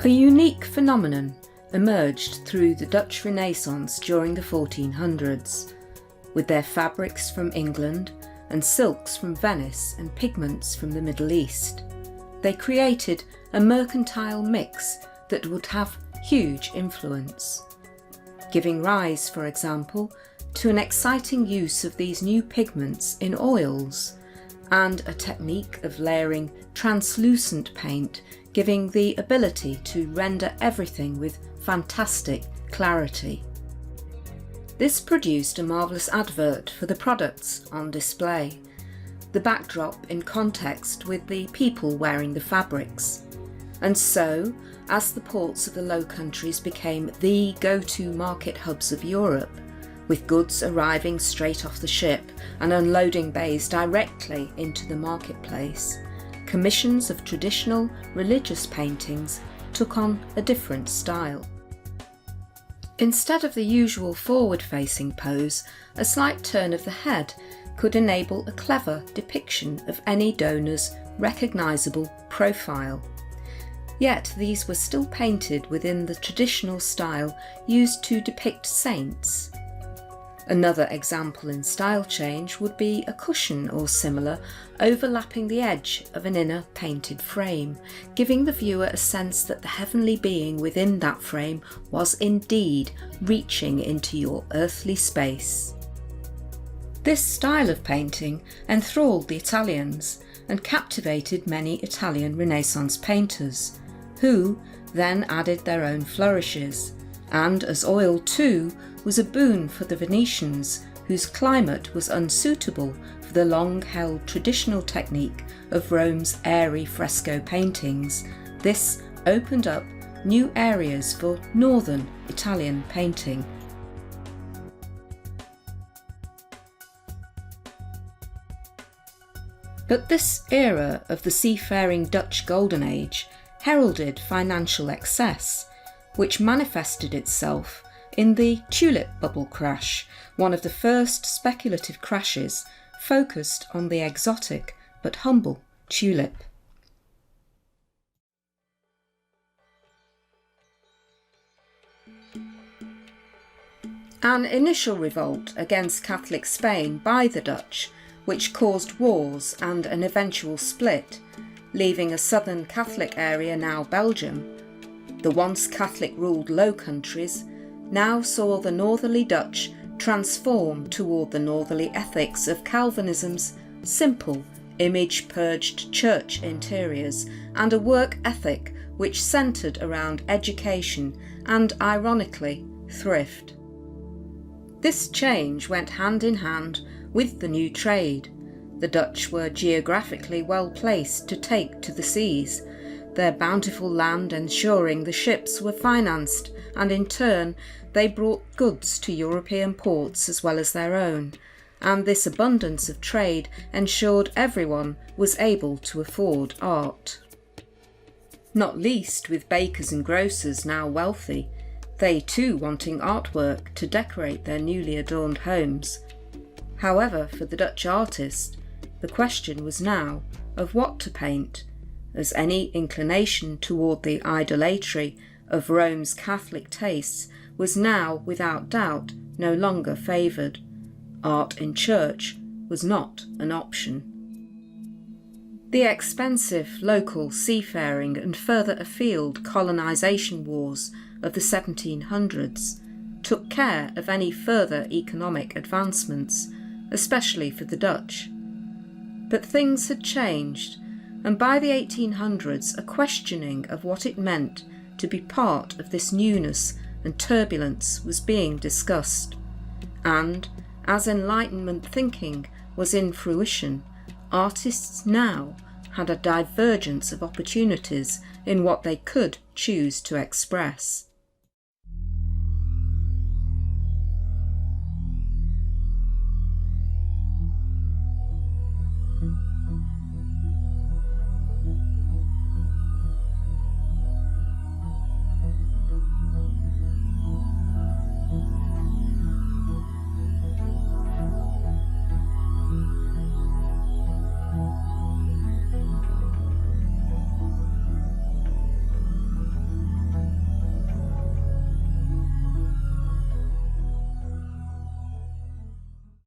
A unique phenomenon emerged through the Dutch Renaissance during the 1400s, with their fabrics from England and silks from Venice and pigments from the Middle East. They created a mercantile mix that would have huge influence, giving rise, for example, to an exciting use of these new pigments in oils and a technique of layering translucent paint, giving the ability to render everything with fantastic clarity. This produced a marvellous advert for the products on display, the backdrop in context with the people wearing the fabrics. And so, as the ports of the Low Countries became the go-to market hubs of Europe, with goods arriving straight off the ship and unloading bays directly into the marketplace, commissions of traditional religious paintings took on a different style. Instead of the usual forward-facing pose, a slight turn of the head could enable a clever depiction of any donor's recognisable profile. Yet these were still painted within the traditional style used to depict saints. Another example in style change would be a cushion or similar overlapping the edge of an inner painted frame, giving the viewer a sense that the heavenly being within that frame was indeed reaching into your earthly space. This style of painting enthralled the Italians and captivated many Italian Renaissance painters, who then added their own flourishes, and as oil too was a boon for the Venetians, whose climate was unsuitable for the long-held traditional technique of Rome's airy fresco paintings, this opened up new areas for northern Italian painting. But this era of the seafaring Dutch Golden Age heralded financial excess, which manifested itself in the tulip bubble crash, one of the first speculative crashes focused on the exotic but humble tulip. An initial revolt against Catholic Spain by the Dutch, which caused wars and an eventual split, leaving a southern Catholic area, now Belgium. The once Catholic-ruled Low Countries now saw the northerly Dutch transform toward the northerly ethics of Calvinism's simple, image-purged church interiors and a work ethic which centred around education and, ironically, thrift. This change went hand in hand with the new trade. The Dutch were geographically well placed to take to the seas, their bountiful land ensuring the ships were financed, and in turn they brought goods to European ports as well as their own, and this abundance of trade ensured everyone was able to afford art. Not least with bakers and grocers now wealthy, they too wanting artwork to decorate their newly adorned homes. However, for the Dutch artist, the question was now of what to paint, as any inclination toward the idolatry of Rome's Catholic tastes was now, without doubt, no longer favoured. Art in church was not an option. The expensive local seafaring and further afield colonisation wars of the 1700s took care of any further economic advancements, especially for the Dutch. But things had changed, and by the 1800s a questioning of what it meant to be part of this newness and turbulence was being discussed. And, as Enlightenment thinking was in fruition, artists now had a divergence of opportunities in what they could choose to express.